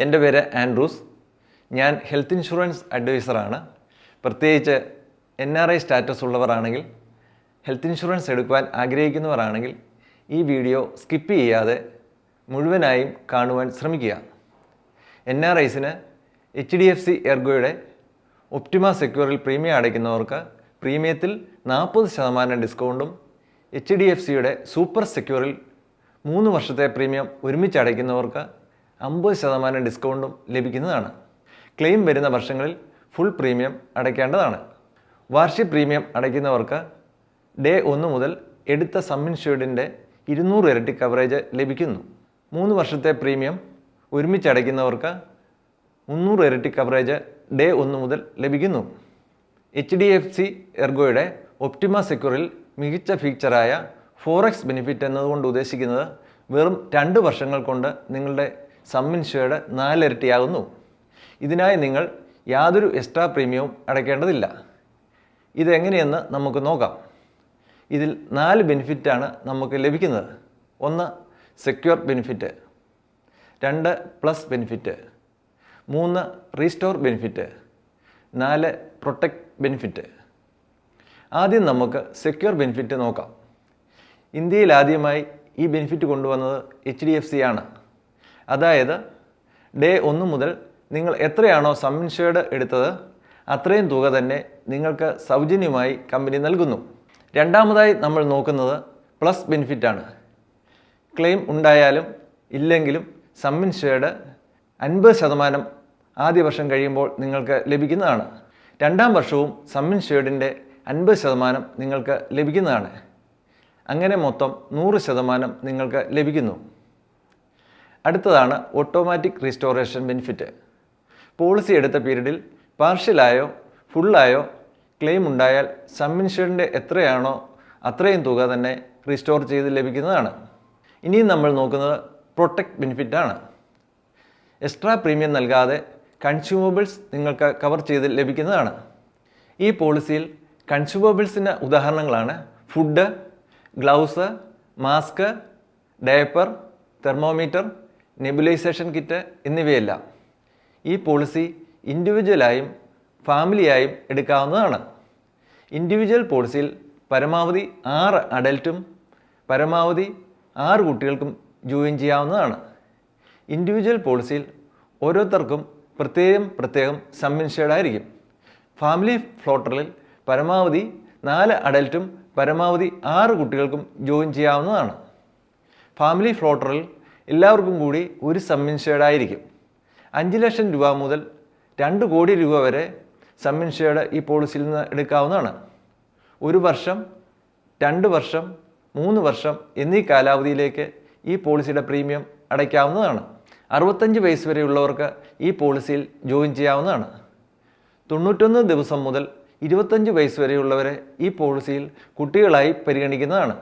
എൻ്റെ പേര് ആൻഡ്രൂസ്. ഞാൻ ഹെൽത്ത് ഇൻഷുറൻസ് അഡ്വൈസറാണ്. പ്രത്യേകിച്ച് NRI സ്റ്റാറ്റസ് ഉള്ളവരാണെങ്കിൽ, ഹെൽത്ത് ഇൻഷുറൻസ് എടുക്കുവാൻ ആഗ്രഹിക്കുന്നവരാണെങ്കിൽ ഈ വീഡിയോ സ്കിപ്പ് ചെയ്യാതെ മുഴുവനായും കാണുവാൻ ശ്രമിക്കുക. NRIസിന് HDFC എർഗോയുടെ ഒപ്റ്റിമ സെക്യൂറിൽ പ്രീമിയം അടയ്ക്കുന്നവർക്ക് പ്രീമിയത്തിൽ 40% ഡിസ്കൗണ്ടും, HDFCയുടെ സൂപ്പർ സെക്യൂറിൽ 3 വർഷത്തെ പ്രീമിയം ഒരുമിച്ച് അടയ്ക്കുന്നവർക്ക് 50% ഡിസ്കൗണ്ടും ലഭിക്കുന്നതാണ്. ക്ലെയിം വരുന്ന വർഷങ്ങളിൽ ഫുൾ പ്രീമിയം അടയ്ക്കേണ്ടതാണ്. വാർഷിക പ്രീമിയം അടയ്ക്കുന്നവർക്ക് ഡേ 1 മുതൽ എടുത്ത സം ഇൻഷ്യൂർഡിൻ്റെ 200 ഇരട്ടി കവറേജ് ലഭിക്കുന്നു. 3 വർഷത്തെ പ്രീമിയം ഒരുമിച്ച് അടയ്ക്കുന്നവർക്ക് 300 ഇരട്ടി കവറേജ് ഡേ 1 മുതൽ ലഭിക്കുന്നു. HDFC എർഗോയുടെ ഒപ്റ്റിമ സെക്യൂറിൽ മികച്ച ഫീച്ചറായ 4x ബെനിഫിറ്റ് എന്നതുകൊണ്ട് ഉദ്ദേശിക്കുന്നത് വെറും 2 വർഷങ്ങൾ കൊണ്ട് നിങ്ങളുടെ സം ഇൻഷ്യൂർഡ് 4 ഇരട്ടിയാകുന്നു. ഇതിനായി നിങ്ങൾ യാതൊരു എക്സ്ട്രാ പ്രീമിയവും അടയ്ക്കേണ്ടതില്ല. ഇതെങ്ങനെയെന്ന് നമുക്ക് നോക്കാം. ഇതിൽ 4 ബെനിഫിറ്റാണ് നമുക്ക് ലഭിക്കുന്നത്. 1 secure benefit, 2 plus benefit, 3 restore benefit, 4 protect benefit. ആദ്യം നമുക്ക് സെക്യൂർ ബെനിഫിറ്റ് നോക്കാം. ഇന്ത്യയിൽ ആദ്യമായി ഈ ബെനിഫിറ്റ് കൊണ്ടുവന്നത് HDFC ആണ്. അതായത് ഡേ 1 മുതൽ നിങ്ങൾ എത്രയാണോ സം ഇൻഷ്യൂർഡ് എടുത്തത് അത്രയും തുക തന്നെ നിങ്ങൾക്ക് സൗജന്യമായി കമ്പനി നൽകുന്നു. രണ്ടാമതായി നമ്മൾ നോക്കുന്നത് പ്ലസ് ബെനിഫിറ്റാണ്. ക്ലെയിം ഉണ്ടായാലും ഇല്ലെങ്കിലും സം ഇൻഷ്യൂർഡ് 50% ആദ്യ വർഷം കഴിയുമ്പോൾ നിങ്ങൾക്ക് ലഭിക്കുന്നതാണ്. 2ാം വർഷവും സം ഇൻഷ്യൂർഡിൻ്റെ 50% നിങ്ങൾക്ക് ലഭിക്കുന്നതാണ്. അങ്ങനെ മൊത്തം 100% നിങ്ങൾക്ക് ലഭിക്കുന്നു. അടുത്തതാണ് ഓട്ടോമാറ്റിക് റീസ്റ്റോറേഷൻ ബെനിഫിറ്റ്. പോളിസി എടുത്ത പീരീഡിൽ പാർഷ്യലായോ ഫുള്ളായോ ക്ലെയിം ഉണ്ടായാൽ സം ഇൻഷ്യൂർഡിൻ്റെ എത്രയാണോ അത്രയും തുക തന്നെ റീസ്റ്റോർ ചെയ്ത് ലഭിക്കുന്നതാണ്. ഇനിയും നമ്മൾ നോക്കുന്നത് പ്രൊട്ടക്റ്റ് ബെനിഫിറ്റാണ്. എക്സ്ട്രാ പ്രീമിയം നൽകാതെ കൺസ്യൂമബിൾസ് നിങ്ങൾക്ക് കവർ ചെയ്ത് ലഭിക്കുന്നതാണ്. ഈ പോളിസിയിൽ കൺസ്യൂമബിൾസിന് ഉദാഹരണങ്ങളാണ് food, gloves, mask, diaper, thermometer, nebulisation kit എന്നിവയെല്ലാം. ഈ പോളിസി ഇൻഡിവിജ്വലായും ഫാമിലിയായും എടുക്കാവുന്നതാണ്. ഇൻഡിവിജ്വൽ പോളിസിയിൽ പരമാവധി 6 അഡൽട്ടും പരമാവധി 6 കുട്ടികൾക്കും ജോയിൻ ചെയ്യാവുന്നതാണ്. ഇൻഡിവിജ്വൽ പോളിസിയിൽ ഓരോരുത്തർക്കും പ്രത്യേകം സം ഇൻഷ്യൂർഡ് ആയിരിക്കും. ഫാമിലി ഫ്ലോട്ടറിൽ പരമാവധി 4 അഡൽട്ടും പരമാവധി 6 കുട്ടികൾക്കും ജോയിൻ ചെയ്യാവുന്നതാണ്. ഫാമിലി ഫ്ലോട്ടറിൽ എല്ലാവർക്കും കൂടി ഒരു സം ഇൻഷ്യൂർഡ് ആയിരിക്കും. 5 ലക്ഷം രൂപ മുതൽ 2 കോടി രൂപ വരെ സം ഇൻഷ്യൂർഡ് ഈ പോളിസിയിൽ നിന്ന് എടുക്കാവുന്നതാണ്. 1 വർഷം, 2 വർഷം, 3 വർഷം എന്നീ കാലാവധിയിലേക്ക് ഈ പോളിസിയുടെ പ്രീമിയം അടയ്ക്കാവുന്നതാണ്. 65 വയസ്സ് വരെയുള്ളവർക്ക് ഈ പോളിസിയിൽ ജോയിൻ ചെയ്യാവുന്നതാണ്. 91 ദിവസം മുതൽ 25 വയസ്സ് വരെയുള്ളവരെ ഈ പോളിസിയിൽ കുട്ടികളായി പരിഗണിക്കുന്നതാണ്.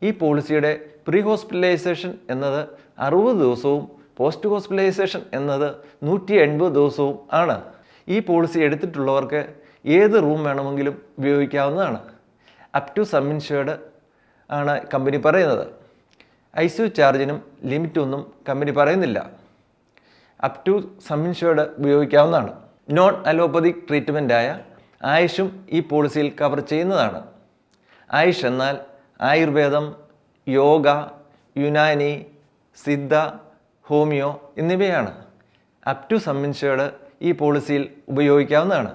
ഈ പോളിസിയുടെ പ്രീ ഹോസ്പിറ്റലൈസേഷൻ എന്നത് 60 ദിവസവും പോസ്റ്റ് ഹോസ്പിറ്റലൈസേഷൻ എന്നത് 180 ദിവസവും ആണ്. ഈ പോളിസി എടുത്തിട്ടുള്ളവർക്ക് ഏത് റൂം വേണമെങ്കിലും ഉപയോഗിക്കാവുന്നതാണ്. അപ് ടു സം ഇൻഷ്യൂർഡ് ആണ് കമ്പനി പറയുന്നത്. ICU ചാർജിനും ലിമിറ്റൊന്നും കമ്പനി പറയുന്നില്ല. അപ് ടു സം ഇൻഷ്യൂർഡ് ഉപയോഗിക്കാവുന്നതാണ്. നോൺ അലോപ്പതിക് ട്രീറ്റ്മെൻറ്റായ ആയുഷും ഈ പോളിസിയിൽ കവർ ചെയ്യുന്നതാണ്. ആയുഷ് എന്നാൽ ആയുർവേദം, യോഗ, യുനാനി, സിദ്ധ, ഹോമിയോ എന്നിവയാണ്. അപ് ടു സം ഇൻഷ്യൂർഡ് ഈ പോളിസിയിൽ ഉപയോഗിക്കാവുന്നതാണ്.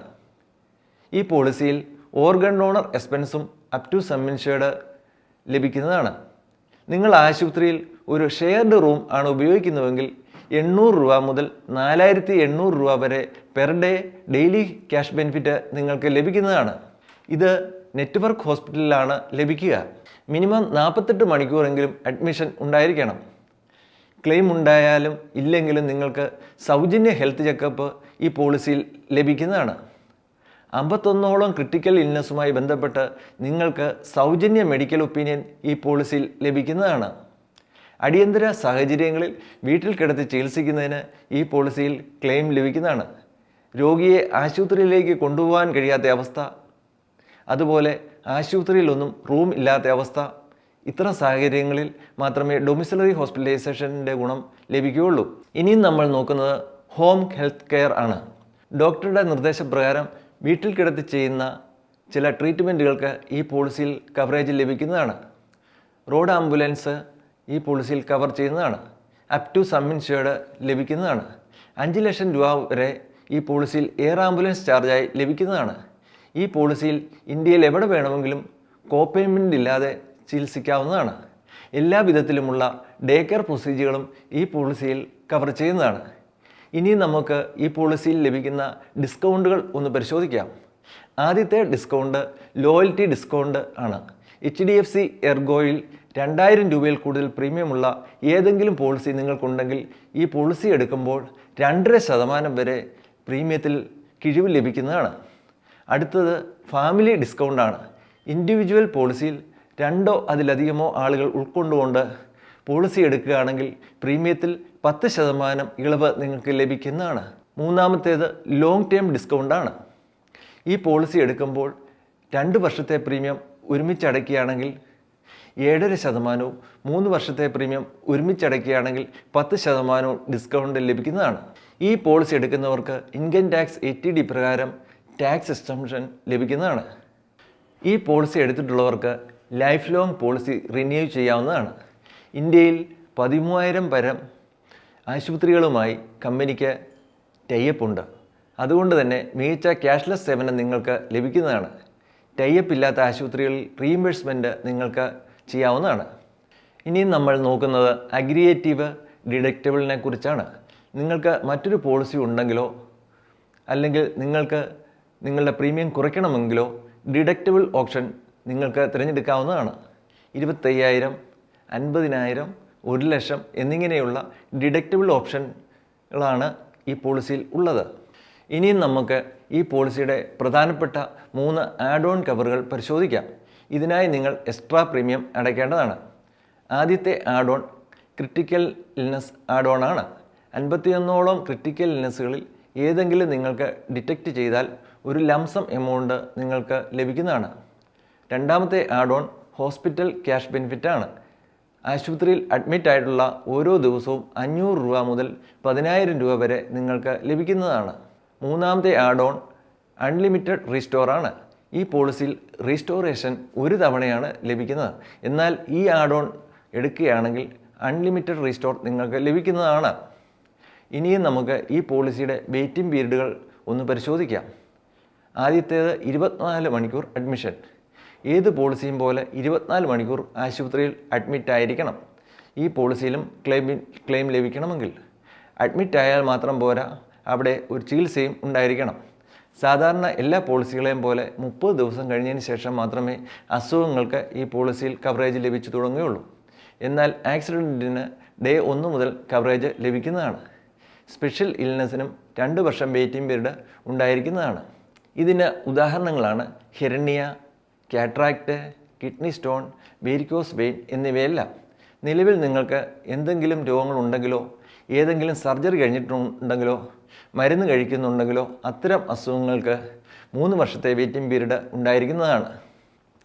ഈ പോളിസിയിൽ ഓർഗൻ ഡോണർ എക്സ്പെൻസും അപ് ടു സം ഇൻഷ്യൂർഡ് ലഭിക്കുന്നതാണ്. നിങ്ങൾ ആശുപത്രിയിൽ ഒരു ഷെയർഡ് റൂം ആണ് ഉപയോഗിക്കുന്നതെങ്കിൽ 800 രൂപ മുതൽ 4800 രൂപ വരെ per day daily cash benefit നിങ്ങൾക്ക് ലഭിക്കുന്നതാണ്. ഇത് നെറ്റ്വർക്ക് ഹോസ്പിറ്റലിലാണ് ലഭിക്കുക. മിനിമം 48 മണിക്കൂറെങ്കിലും അഡ്മിഷൻ ഉണ്ടായിരിക്കണം. ക്ലെയിം ഉണ്ടായാലും ഇല്ലെങ്കിലും നിങ്ങൾക്ക് സൗജന്യ ഹെൽത്ത് ചെക്കപ്പ് ഈ പോളിസിയിൽ ലഭിക്കുന്നതാണ്. 51ഓളം ക്രിട്ടിക്കൽ ഇൽനെസ്സുമായി ബന്ധപ്പെട്ട് നിങ്ങൾക്ക് സൗജന്യ മെഡിക്കൽ ഒപ്പീനിയൻ ഈ പോളിസിയിൽ ലഭിക്കുന്നതാണ്. അടിയന്തര സാഹചര്യങ്ങളിൽ വീട്ടിൽ കിടത്തി ചികിത്സിക്കുന്നതിന് ഈ പോളിസിയിൽ ക്ലെയിം ലഭിക്കുന്നതാണ്. രോഗിയെ ആശുപത്രിയിലേക്ക് കൊണ്ടുപോകാൻ കഴിയാത്ത അവസ്ഥ, അതുപോലെ ആശുപത്രിയിലൊന്നും റൂം ഇല്ലാത്ത അവസ്ഥ ഇത്തരം സാഹചര്യങ്ങളിൽ മാത്രമേ ഡൊമിസിലറി ഹോസ്പിറ്റലൈസേഷൻ്റെ ഗുണം ലഭിക്കുകയുള്ളൂ. ഇനിയും നമ്മൾ നോക്കുന്നത് ഹോം ഹെൽത്ത് കെയർ ആണ്. ഡോക്ടറുടെ നിർദ്ദേശപ്രകാരം വീട്ടിൽ കിടത്തി ചെയ്യുന്ന ചില ട്രീറ്റ്മെൻറ്റുകൾക്ക് ഈ പോളിസിയിൽ കവറേജ് ലഭിക്കുന്നതാണ്. റോഡ് ആംബുലൻസ് ഈ പോളിസിയിൽ കവർ ചെയ്യുന്നതാണ്. അപ് ടു സം ഇൻഷ്വേർഡ് ലഭിക്കുന്നതാണ്. 5 ലക്ഷം രൂപ വരെ ഈ പോളിസിയിൽ എയർ ആംബുലൻസ് ചാർജായി ലഭിക്കുന്നതാണ്. ഈ പോളിസിയിൽ ഇന്ത്യയിൽ എവിടെ വേണമെങ്കിലും കോപേയ്മെൻ്റ് ഇല്ലാതെ ചികിത്സിക്കാവുന്നതാണ്. എല്ലാ വിധത്തിലുമുള്ള ഡേ കെയർ പ്രൊസീജിയറുകളും ഈ പോളിസിയിൽ കവർ ചെയ്യുന്നതാണ്. ഇനി നമുക്ക് ഈ പോളിസിയിൽ ലഭിക്കുന്ന ഡിസ്കൗണ്ടുകൾ ഒന്ന് പരിശോധിക്കാം. ആദ്യത്തെ ഡിസ്കൗണ്ട് ലോയൽറ്റി ഡിസ്കൗണ്ട് ആണ്. HDFC എർഗോയിൽ 2000 രൂപയിൽ കൂടുതൽ പ്രീമിയമുള്ള ഏതെങ്കിലും പോളിസി നിങ്ങൾക്കുണ്ടെങ്കിൽ ഈ പോളിസി എടുക്കുമ്പോൾ 2.5% വരെ പ്രീമിയത്തിൽ കിഴിവ് ലഭിക്കുന്നതാണ്. അടുത്തത് ഫാമിലി ഡിസ്കൗണ്ടാണ്. ഇൻഡിവിജ്വൽ പോളിസിയിൽ 2 അതിലധികമോ ആളുകൾ ഉൾക്കൊണ്ടുകൊണ്ട് പോളിസി എടുക്കുകയാണെങ്കിൽ പ്രീമിയത്തിൽ 10% ഇളവ് നിങ്ങൾക്ക് ലഭിക്കുന്നതാണ്. മൂന്നാമത്തേത് ലോങ് ടേം ഡിസ്കൗണ്ടാണ്. ഈ പോളിസി എടുക്കുമ്പോൾ 2 വർഷത്തെ പ്രീമിയം ഒരുമിച്ചടയ്ക്കുകയാണെങ്കിൽ 7.5%, 3 വർഷത്തെ പ്രീമിയം ഒരുമിച്ചടയ്ക്കുകയാണെങ്കിൽ 10% ഡിസ്കൗണ്ട് ലഭിക്കുന്നതാണ്. ഈ പോളിസി എടുക്കുന്നവർക്ക് ഇൻകം ടാക്സ് 80D പ്രകാരം ടാക്സ് എക്സംപ്ഷൻ ലഭിക്കുന്നതാണ്. ഈ പോളിസി എടുത്തിട്ടുള്ളവർക്ക് ലൈഫ് ലോങ് പോളിസി റിന്യൂ ചെയ്യാവുന്നതാണ്. ഇന്ത്യയിൽ 13,000 പരം ആശുപത്രികളുമായി കമ്പനിക്ക് ടൈപ്പ് ഉണ്ട്. അതുകൊണ്ട് തന്നെ മികച്ച ക്യാഷ്ലെസ് സേവനം നിങ്ങൾക്ക് ലഭിക്കുന്നതാണ്. ടൈപ്പ് ഇല്ലാത്ത ആശുപത്രികളിൽ റീഇംബേഴ്സ്മെൻറ്റ് നിങ്ങൾക്ക് ചെയ്യാവുന്നതാണ്. ഇനിയും നമ്മൾ നോക്കുന്നത് അഗ്രിഗേറ്റീവ് ഡിഡക്റ്റബിളിനെ കുറിച്ചാണ്. നിങ്ങൾക്ക് മറ്റൊരു പോളിസി ഉണ്ടെങ്കിലോ അല്ലെങ്കിൽ നിങ്ങൾക്ക് നിങ്ങളുടെ പ്രീമിയം കുറയ്ക്കണമെങ്കിലോ ഡിഡക്റ്റബിൾ ഓപ്ഷൻ നിങ്ങൾക്ക് തിരഞ്ഞെടുക്കാവുന്നതാണ്. 25,000, 50,000, 1,00,000 എന്നിങ്ങനെയുള്ള ഡിഡക്റ്റബിൾ ഓപ്ഷനുകളാണ് ഈ പോളിസിയിൽ ഉള്ളത്. ഇനിയും നമുക്ക് ഈ പോളിസിയുടെ പ്രധാനപ്പെട്ട 3 ആഡ് ഓൺ കവറുകൾ പരിശോധിക്കാം. ഇതിനായി നിങ്ങൾ എക്സ്ട്രാ പ്രീമിയം അടയ്ക്കേണ്ടതാണ്. ആദ്യത്തെ add on critical illness add on ആണ്. 51ഓളം ക്രിട്ടിക്കൽ ഇൽനസ്സുകളിൽ ഏതെങ്കിലും നിങ്ങൾക്ക് ഡിറ്റക്റ്റ് ചെയ്താൽ ഒരു ലംസം എമൗണ്ട് നിങ്ങൾക്ക് ലഭിക്കുന്നതാണ്. രണ്ടാമത്തെ add on hospital cash benefit ആണ്. ആശുപത്രിയിൽ അഡ്മിറ്റ് ആയിട്ടുള്ള ഓരോ ദിവസവും 500 രൂപ മുതൽ 10,000 രൂപ വരെ നിങ്ങൾക്ക് ലഭിക്കുന്നതാണ്. മൂന്നാമത്തെ ആഡ് ഓൺ അൺലിമിറ്റഡ് റീസ്റ്റോർ ആണ്. ഈ പോളിസിയിൽ റീസ്റ്റോറേഷൻ ഒരു തവണയാണ് ലഭിക്കുന്നത്. എന്നാൽ ഈ ആഡ് ഓൺ എടുക്കുകയാണെങ്കിൽ അൺലിമിറ്റഡ് റീസ്റ്റോർ നിങ്ങൾക്ക് ലഭിക്കുന്നതാണ്. ഇനിയും നമുക്ക് ഈ പോളിസിയുടെ വെയിറ്റിംഗ് പീരീഡുകൾ ഒന്ന് പരിശോധിക്കാം. ആദ്യത്തേത് 24 മണിക്കൂർ അഡ്മിഷൻ. ഏത് പോളിസിയും പോലെ 24 മണിക്കൂർ ആശുപത്രിയിൽ അഡ്മിറ്റ് ആയിരിക്കണം. ഈ പോളിസിയിലും ക്ലെയിം ലഭിക്കണമെങ്കിൽ അഡ്മിറ്റ് ആയാൽ മാത്രം പോരാ, അവിടെ ഒരു ചികിത്സയും ഉണ്ടായിരിക്കണം. സാധാരണ എല്ലാ പോളിസികളെയും പോലെ 30 ദിവസം കഴിഞ്ഞതിന് ശേഷം മാത്രമേ അസുഖങ്ങൾക്ക് ഈ പോളിസിയിൽ കവറേജ് ലഭിച്ചു തുടങ്ങുകയുള്ളൂ. എന്നാൽ ആക്സിഡൻറ്റിന് ഡേ 1 മുതൽ കവറേജ് ലഭിക്കുന്നതാണ്. സ്പെഷ്യൽ ഇൽനെസ്സിനും 2 വർഷം വെയിറ്റിംഗ് പീരീഡ് ഉണ്ടായിരിക്കുന്നതാണ്. ഇതിന് ഉദാഹരണങ്ങളാണ് hernia, cataract, kidney stone, varicose vein എന്നിവയെല്ലാം. നിലവിൽ നിങ്ങൾക്ക് എന്തെങ്കിലും രോഗങ്ങളുണ്ടെങ്കിലോ ഏതെങ്കിലും സർജറി കഴിഞ്ഞിട്ടുണ്ടെങ്കിലോ മരുന്ന് കഴിക്കുന്നുണ്ടെങ്കിലോ അത്തരം അസുഖങ്ങൾക്ക് 3 വർഷത്തെ വെയിറ്റിംഗ് പീരീഡ് ഉണ്ടായിരിക്കുന്നതാണ്.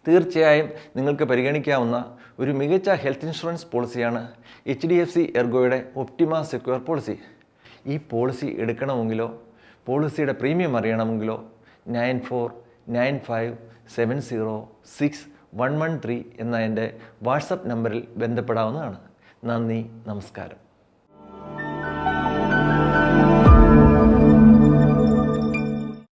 തീർച്ചയായും നിങ്ങൾക്ക് പരിഗണിക്കാവുന്ന ഒരു മികച്ച ഹെൽത്ത് ഇൻഷുറൻസ് പോളിസിയാണ് HDFC എർഗോയുടെ ഒപ്റ്റിമ സെക്യൂർ പോളിസി. ഈ പോളിസി എടുക്കണമെങ്കിലോ പോളിസിയുടെ പ്രീമിയം അറിയണമെങ്കിലോ 9495706113 എന്ന എൻ്റെ വാട്സപ്പ് നമ്പറിൽ ബന്ധപ്പെടാവുന്നതാണ്. നന്ദി, നമസ്കാരം.